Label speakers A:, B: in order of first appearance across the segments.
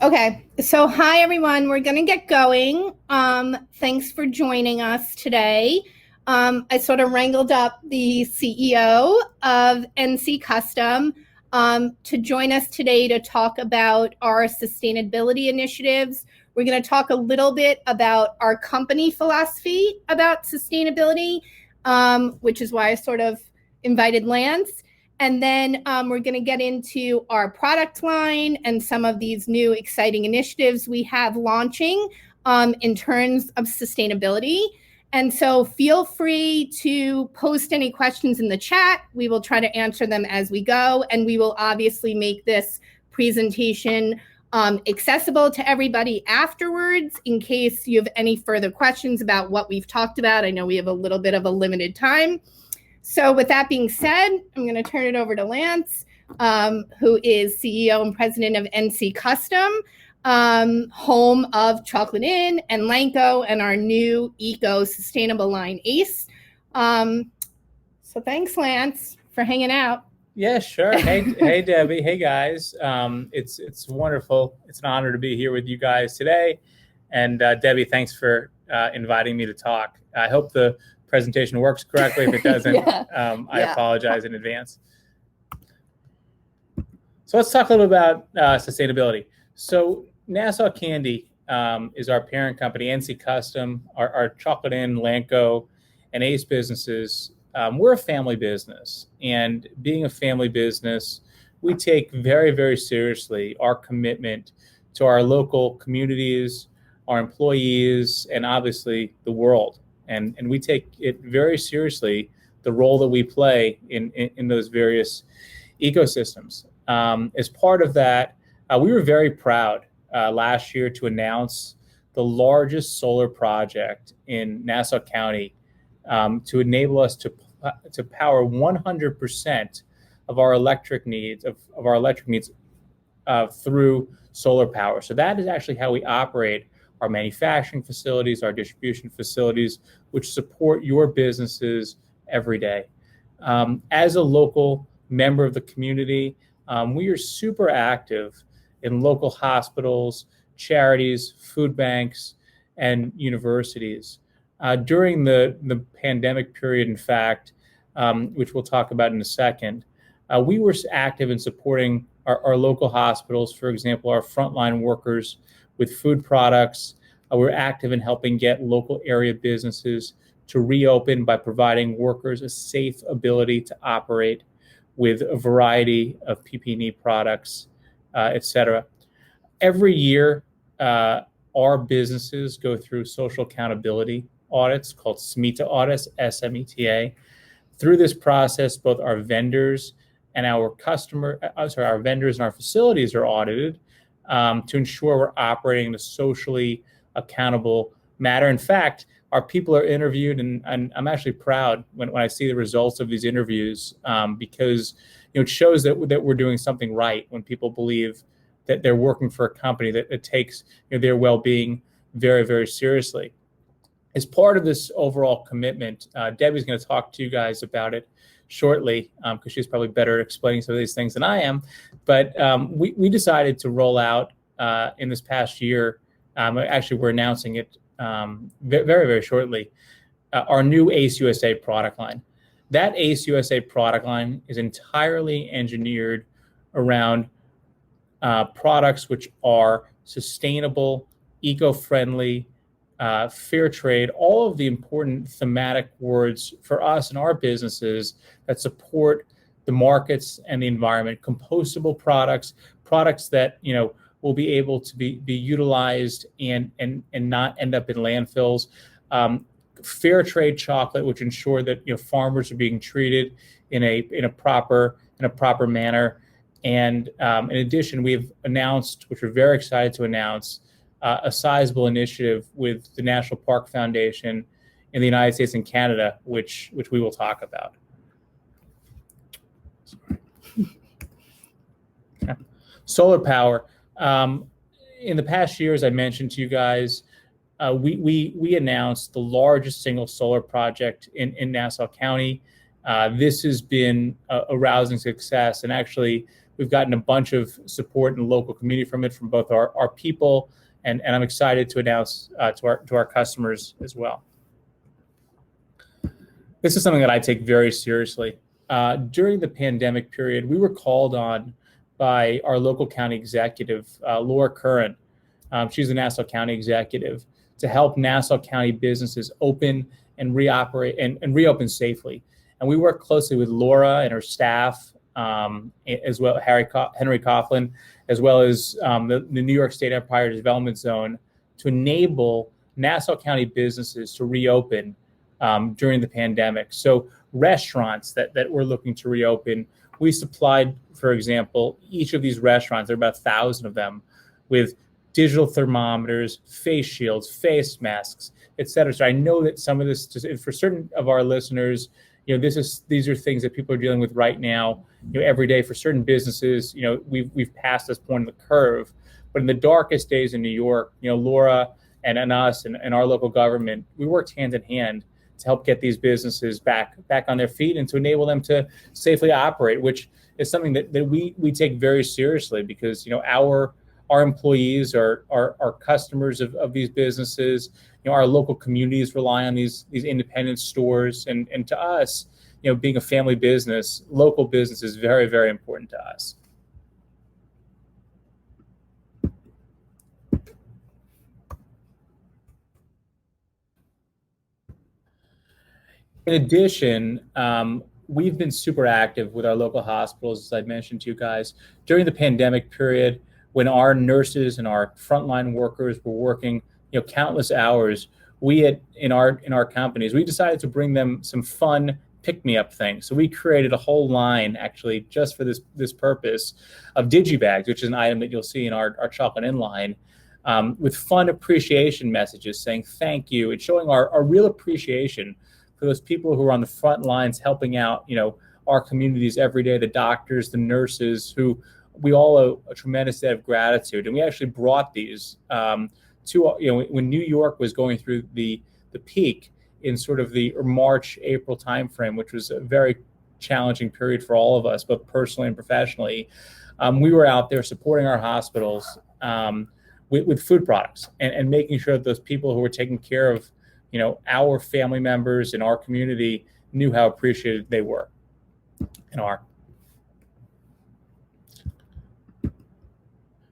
A: Okay, so hi everyone. We're going to get going. Thanks for joining us today. I sort of wrangled up the CEO of NC Custom to join us today to talk about our sustainability initiatives. We're going to talk a little bit about our company philosophy about sustainability, which is why I sort of invited Lance. And then we're going to get into our product line and some of these new exciting initiatives we have launching in terms of sustainability. And so feel free to post any questions in the chat. We will try to answer them as we go. And we will obviously make this presentation accessible to everybody afterwards in case you have any further questions about what we've talked about. I know we have a little bit of a limited time. So with that being said, I'm going to turn it over to Lance, who is CEO and president of NC Custom, home of Chocolate Inn and Lanco and our new eco-sustainable line ACE. So thanks, Lance, for hanging out.
B: Yeah, sure. Hey, Debbie. Hey, guys. It's wonderful. It's an honor to be here with you guys today. And Debbie, thanks for inviting me to talk. I hope the presentation works correctly. If it doesn't, I apologize in advance. So let's talk a little about sustainability. So Nassau Candy is our parent company. NC Custom, our Chocolate Inn, Lanco, and ACE businesses. We're a family business, and being a family business, we take very, very seriously our commitment to our local communities, our employees, and obviously the world. And we take it very seriously, the role that we play in those various ecosystems. As part of that, we were very proud last year to announce the largest solar project in Nassau County to enable us to power 100% of our electric needs through solar power. So that is actually how we operate our manufacturing facilities, our distribution facilities, which support your businesses every day. As a local member of the community, we are super active in local hospitals, charities, food banks, and universities. During the pandemic period, in fact, which we'll talk about in a second, we were active in supporting our local hospitals, for example, our frontline workers with food products. We're active in helping get local area businesses to reopen by providing workers a safe ability to operate with a variety of PPE products, et cetera. Every year, our businesses go through social accountability audits called SMETA audits, S-M-E-T-A. Through this process, both our vendors and our vendors and our facilities are audited to ensure we're operating in a socially accountable manner. In fact, our people are interviewed, and I'm actually proud when I see the results of these interviews because it shows that we're doing something right when people believe that they're working for a company that takes their well-being very, very seriously. As part of this overall commitment, Debbie's going to talk to you guys about it shortly because she's probably better at explaining some of these things than I am. But we decided to roll out in this past year, actually we're announcing it very, very shortly, our new ACE USA product line. That ACE USA product line is entirely engineered around products which are sustainable, eco-friendly, fair trade, all of the important thematic words for us and our businesses that support the markets and the environment. Compostable products that will be able to be utilized and not end up in landfills. Fair trade chocolate, which ensure that farmers are being treated in a proper manner. And in addition, we've announced, which we're very excited to announce, a sizable initiative with the National Park Foundation in the United States and Canada, which we will talk about. Solar power. In the past year, as I mentioned to you guys, we announced the largest single solar project in Nassau County. This has been a rousing success, and actually we've gotten a bunch of support in the local community from it, from both our people, and I'm excited to announce to our customers as well. This is something that I take very seriously. During the pandemic period, we were called on by our local county executive, Laura Curran. She's the Nassau County executive, to help Nassau County businesses open and reoperate and reopen safely. And we work closely with Laura and her staff, as well Henry Coughlin, as well as the New York State Empire Development Zone, to enable Nassau County businesses to reopen during the pandemic. So restaurants that we're looking to reopen, we supplied, for example, each of these restaurants, there are about 1,000 of them, with digital thermometers, face shields, face masks, et cetera. So I know that some of this, for certain of our listeners, these are things that people are dealing with right now, every day. For certain businesses, we've passed this point of the curve. But in the darkest days in New York, Laura and us and our local government, we worked hand in hand to help get these businesses back on their feet and to enable them to safely operate, which is something that we take very seriously, because our employees are customers of these businesses. Our local communities rely on these independent stores, and to us, being a family business, local business is very, very important to us. In addition, we've been super active with our local hospitals, as I mentioned to you guys, during the pandemic period, when our nurses and our frontline workers were working, countless hours. In our companies, we decided to bring them some fun pick-me-up things. So we created a whole line, actually, just for this purpose, of digibags, which is an item that you'll see in our chocolate in line, with fun appreciation messages saying thank you, and showing our real appreciation for those people who are on the front lines helping out, our communities every day, the doctors, the nurses, who we all owe a tremendous debt of gratitude. And we actually brought these to, when New York was going through the peak in sort of the March, April timeframe, which was a very challenging period for all of us, both personally and professionally. We were out there supporting our hospitals with food products and making sure that those people who were taking care of, our family members in our community knew how appreciated they were and are.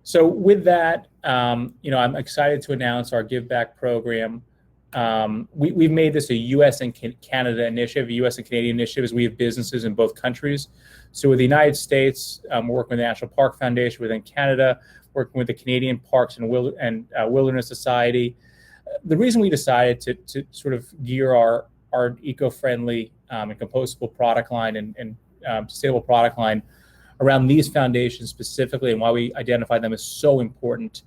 B: So with that, I'm excited to announce our Give Back program. We've made this a U.S. and Canada initiative, a U.S. and Canadian initiative, as we have businesses in both countries. So with the United States, we're working with the National Park Foundation. Within Canada, working with the Canadian Parks and Wilderness Society. The reason we decided to sort of gear our eco-friendly and compostable product line and sustainable product line around these foundations specifically, and why we identify them as so important,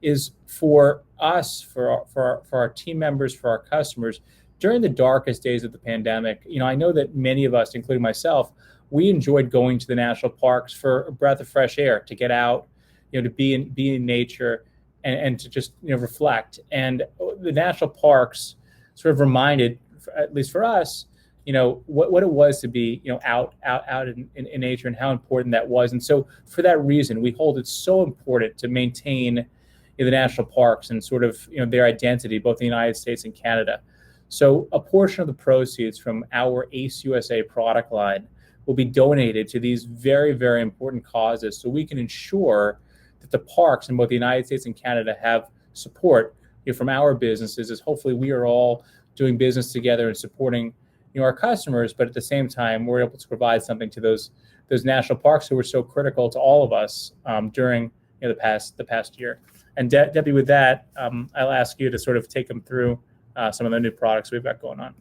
B: is for us, for our team members, for our customers, during the darkest days of the pandemic. I know that many of us, including myself, we enjoyed going to the national parks for a breath of fresh air, to get out, to be in nature, and to just reflect. And the national parks sort of reminded, at least for us, what it was to be out in nature, and how important that was. And so for that reason, we hold it so important to maintain the national parks and sort of their identity, both in the United States and Canada. So a portion of the proceeds from our ACE USA product line will be donated to these very, very important causes, so we can ensure that the parks in both the United States and Canada have support from our businesses, as hopefully we are all doing business together and supporting our customers, but at the same time, we're able to provide something to those national parks who were so critical to all of us during the past year. And Debbie, with that, I'll ask you to sort of take them through some of the new products we've got going on.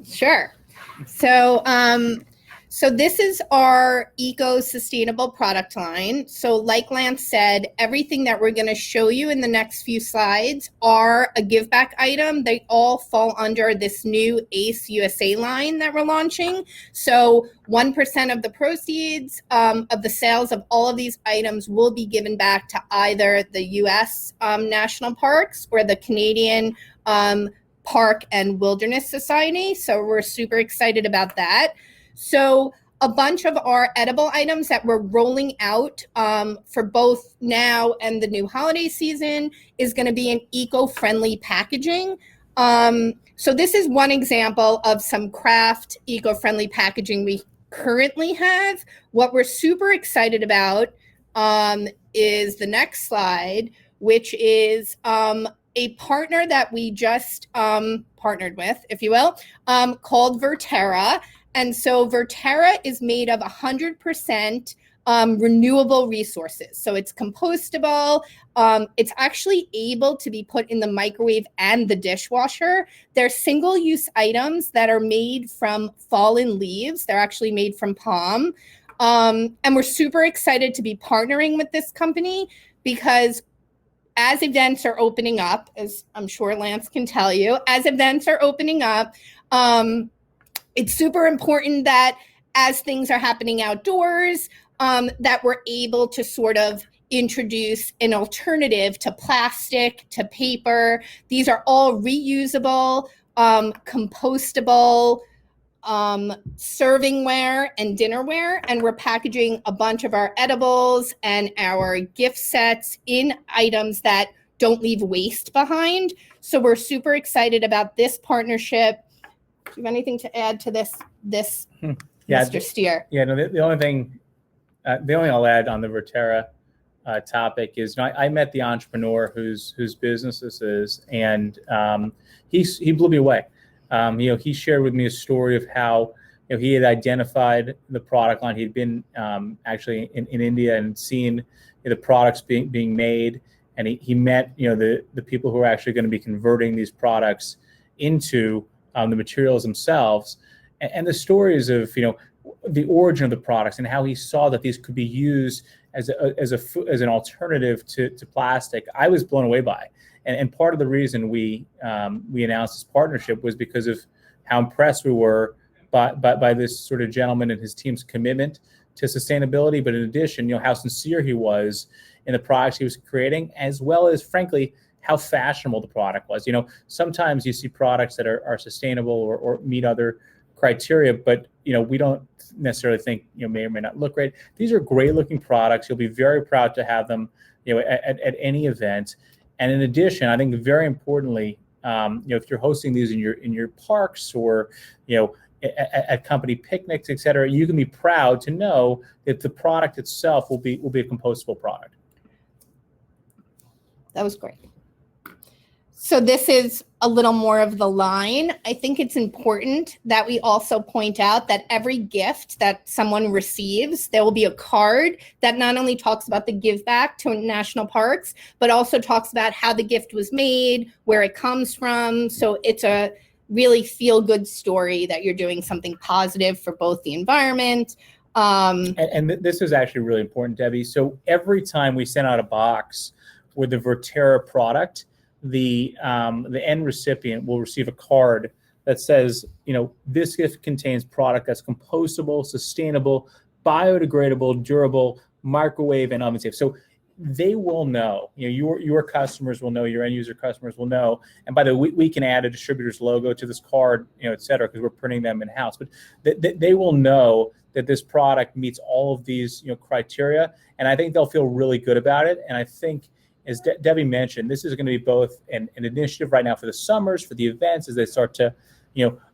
A: Sure. So this is our eco-sustainable product line. So like Lance said, everything that we're going to show you in the next few slides are a give back item. They all fall under this new ACE USA line that we're launching. So 1% of the proceeds of the sales of all of these items will be given back to either the US national parks or the Canadian Park and Wilderness Society. So we're super excited about that. So a bunch of our edible items that we're rolling out for both now and the new holiday season is going to be in eco-friendly packaging. So this is one example of some craft eco-friendly packaging we currently have. What we're super excited about is the next slide, which is a partner that we just partnered with, if you will, called Verterra. And so Verterra is made of 100% renewable resources. So it's compostable. It's actually able to be put in the microwave and the dishwasher. They're single-use items that are made from fallen leaves. They're actually made from palm. And we're super excited to be partnering with this company because as events are opening up, as I'm sure Lance can tell you, as events are opening up, it's super important that as things are happening outdoors, that we're able to sort of introduce an alternative to plastic, to paper. These are all reusable, compostable, servingware and dinnerware, and we're packaging a bunch of our edibles and our gift sets in items that don't leave waste behind. So we're super excited about this partnership. Do you have anything to add to this
B: Yeah,
A: Mr. Steer?
B: Yeah, no, the only thing I'll add on the Verterra topic is, I met the entrepreneur whose business this is, and he blew me away. He shared with me a story of how he had identified the product line. He'd been actually in India and seen the products being made, and he met the people who are actually going to be converting these products into the materials themselves, and the stories of the origin of the products and how he saw that these could be used as an alternative to plastic. I was blown away by. And part of the reason we announced this partnership was because of how impressed we were by this sort of gentleman and his team's commitment to sustainability, but in addition, how sincere he was in the products he was creating, as well as, frankly, how fashionable the product was. Sometimes you see products that are sustainable or meet other criteria, but we don't necessarily think may or may not look great. These are great looking products. You'll be very proud to have them at any event. And in addition, I think very importantly, if you're hosting these in your parks or at company picnics, et cetera, you can be proud to know that the product itself will be a compostable product.
A: That was great. So this is a little more of the line. I think it's important that we also point out that every gift that someone receives, there will be a card that not only talks about the give back to national parks, but also talks about how the gift was made, where it comes from. So it's a really feel-good story that you're doing something positive for both the environment.
B: And this is actually really important, Debbie. So every time we send out a box with the Verterra product, the end recipient will receive a card that says, this gift contains product that's compostable, sustainable, biodegradable, durable, microwave, and oven safe. So they will know, your customers will know, your end user customers will know. And by the way, we can add a distributor's logo to this card, et cetera, because we're printing them in house. But they will know that this product meets all of these criteria, and I think they'll feel really good about it. And I think, as Debbie mentioned, this is going to be both an initiative right now for the summers, for the events as they start to,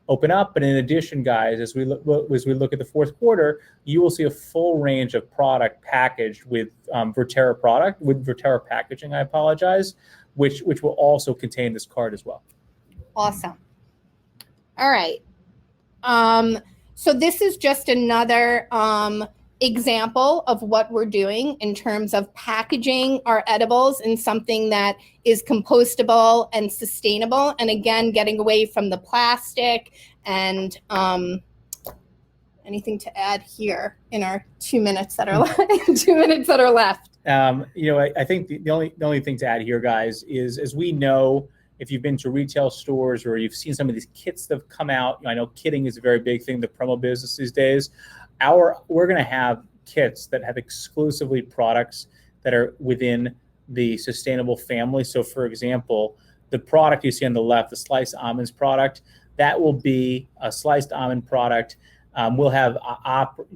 B: open up. But in addition, guys, as we look at the fourth quarter, you will see a full range of product packaged with Verterra packaging. I apologize, which will also contain this card as well.
A: Awesome. All right. So this is just another example of what we're doing in terms of packaging our edibles in something that is compostable and sustainable, and again, getting away from the plastic. And anything to add here in our 2 minutes that are left? 2 minutes that are left.
B: I think the only thing to add here, guys, is, as we know, if you've been to retail stores or you've seen some of these kits that have come out, I know kitting is a very big thing, the promo business these days. We're going to have kits that have exclusively products that are within the sustainable family. So, for example, the product you see on the left, the sliced almonds product, that will be a sliced almond product We'll have,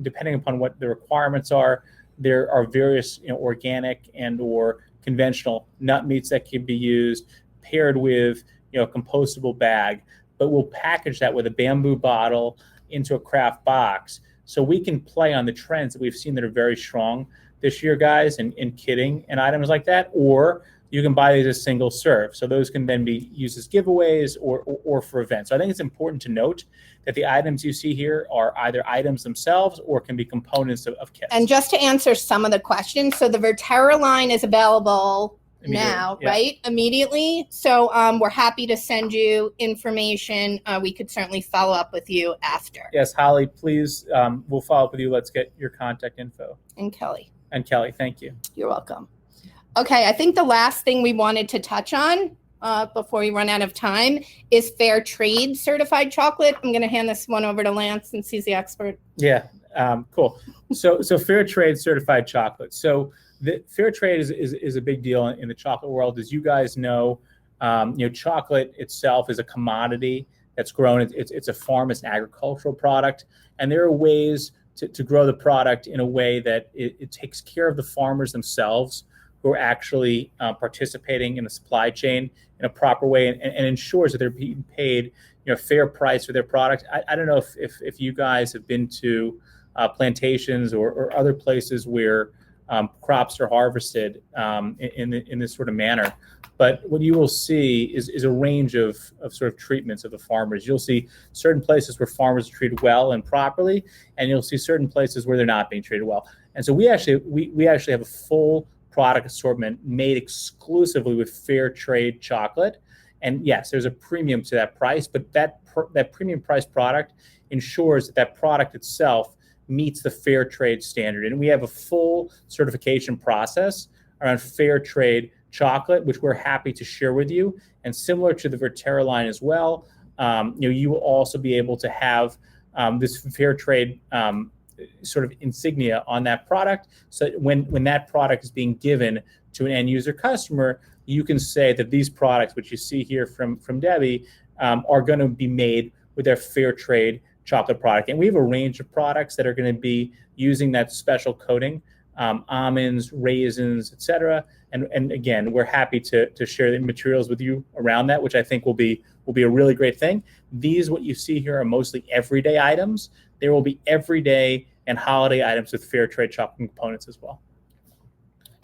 B: depending upon what the requirements are, there are various organic and or conventional nut meats that can be used paired with a compostable bag. But we'll package that with a bamboo bottle into a craft box, so we can play on the trends that we've seen that are very strong this year, guys, in kitting and items like that. Or you can buy these as single serve, so those can then be used as giveaways or for events. So I think it's important to note that the items you see here are either items themselves or can be components of kits.
A: And just to answer some of the questions, so the Verterra line is available now,
B: yeah.
A: right? Immediately. So we're happy to send you information. We could certainly follow up with you after.
B: Yes, Holly, please, we'll follow up with you. Let's get your contact info.
A: And Kelly.
B: And Kelly, thank you.
A: You're welcome. Okay, I think the last thing we wanted to touch on before we run out of time is fair trade certified chocolate. I'm going to hand this one over to Lance since he's the expert.
B: Yeah, cool. So fair trade certified chocolate. So the fair trade is a big deal in the chocolate world. As you guys know, chocolate itself is a commodity that's grown. It's a farm, it's an agricultural product, and there are ways to grow the product in a way that it takes care of the farmers themselves who are actually participating in the supply chain in a proper way and ensures that they're being paid a fair price for their product. I don't know if you guys have been to plantations or other places where crops are harvested in this sort of manner. But what you will see is a range of sort of treatments of the farmers. You'll see certain places where farmers are treated well and properly, and you'll see certain places where they're not being treated well. And so we actually have a full product assortment made exclusively with fair trade chocolate. And yes, there's a premium to that price, but that premium price product ensures that product itself meets the fair trade standard. And we have a full certification process around fair trade chocolate, which we're happy to share with you. And similar to the Verterra line as well, you will also be able to have this fair trade sort of insignia on that product. So when that product is being given to an end user customer, you can say that these products, which you see here from Debbie, are going to be made with their fair trade chocolate product. And we have a range of products that are going to be using that special coating, almonds, raisins, etc. And again, we're happy to share the materials with you around that, which I think will be a really great thing. These, what you see here, are mostly everyday items. There will be everyday and holiday items with fair trade chocolate components as well.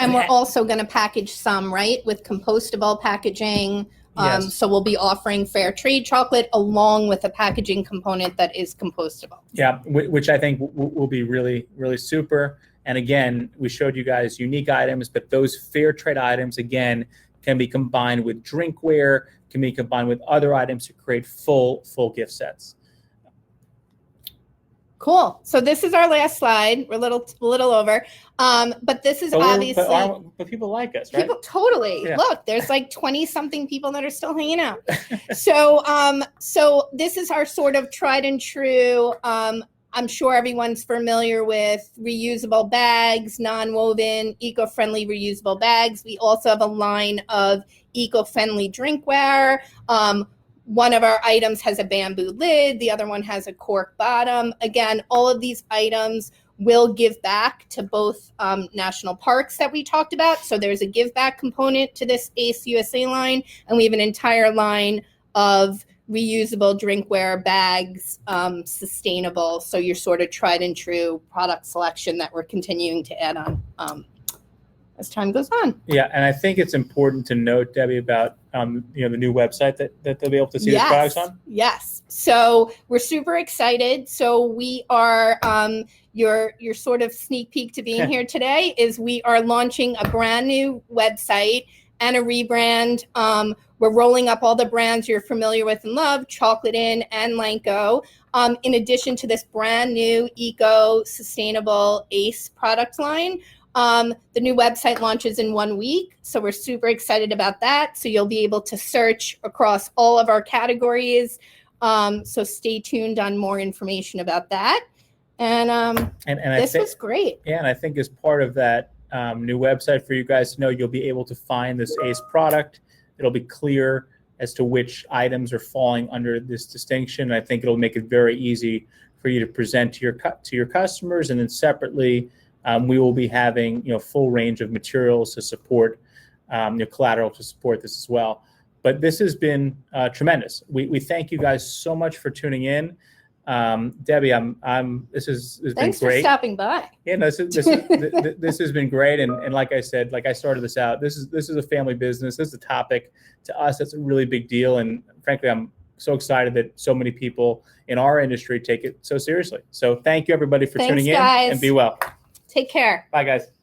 A: And we're also going to package some, right, with compostable packaging.
B: Yes.
A: So we'll be offering fair trade chocolate along with a packaging component that is compostable.
B: Yeah, which I think will be really, really super. And again, we showed you guys unique items, but those fair trade items, again, can be combined with drinkware, can be combined with other items to create full gift sets.
A: Cool. So this is our last slide. We're a little over, but this is obviously.
B: But people like us, right?
A: People totally. Yeah. Look, there's like 20-something people that are still hanging out. So this is our sort of tried and true. I'm sure everyone's familiar with reusable bags, non-woven, eco-friendly reusable bags. We also have a line of eco-friendly drinkware. One of our items has a bamboo lid. The other one has a cork bottom. Again, all of these items will give back to both national parks that we talked about. So there's a give back component to this ACE USA line, and we have an entire line of reusable drinkware bags, sustainable. So your sort of tried and true product selection that we're continuing to add on as time goes on.
B: Yeah, and I think it's important to note, Debbie, about the new website that they'll be able to see the products on.
A: Yes. So we're super excited. So we are your sort of sneak peek to being here today is we are launching a brand new website and a rebrand. We're rolling up all the brands you're familiar with and love, Chocolate Inn and Lanco, in addition to this brand new eco-sustainable ACE product line. The new website launches in 1 week, so we're super excited about that. So you'll be able to search across all of our categories. So stay tuned on more information about that. And this was great.
B: Yeah, and I think as part of that new website for you guys to know, you'll be able to find this ACE product. It'll be clear as to which items are falling under this distinction. I think it'll make it very easy for you to present to your customers, and then separately, we will be having full range of materials to support collateral to support this as well. But this has been tremendous. We thank you guys so much for tuning in. Debbie, this has been great.
A: Thanks for stopping by.
B: Yeah, no, this has been great. And like I said, like I started this out, this is a family business. This is a topic to us that's a really big deal. And frankly, I'm so excited that so many people in our industry take it so seriously. So thank you everybody for tuning in,
A: guys.
B: and be well.
A: Take care.
B: Bye guys.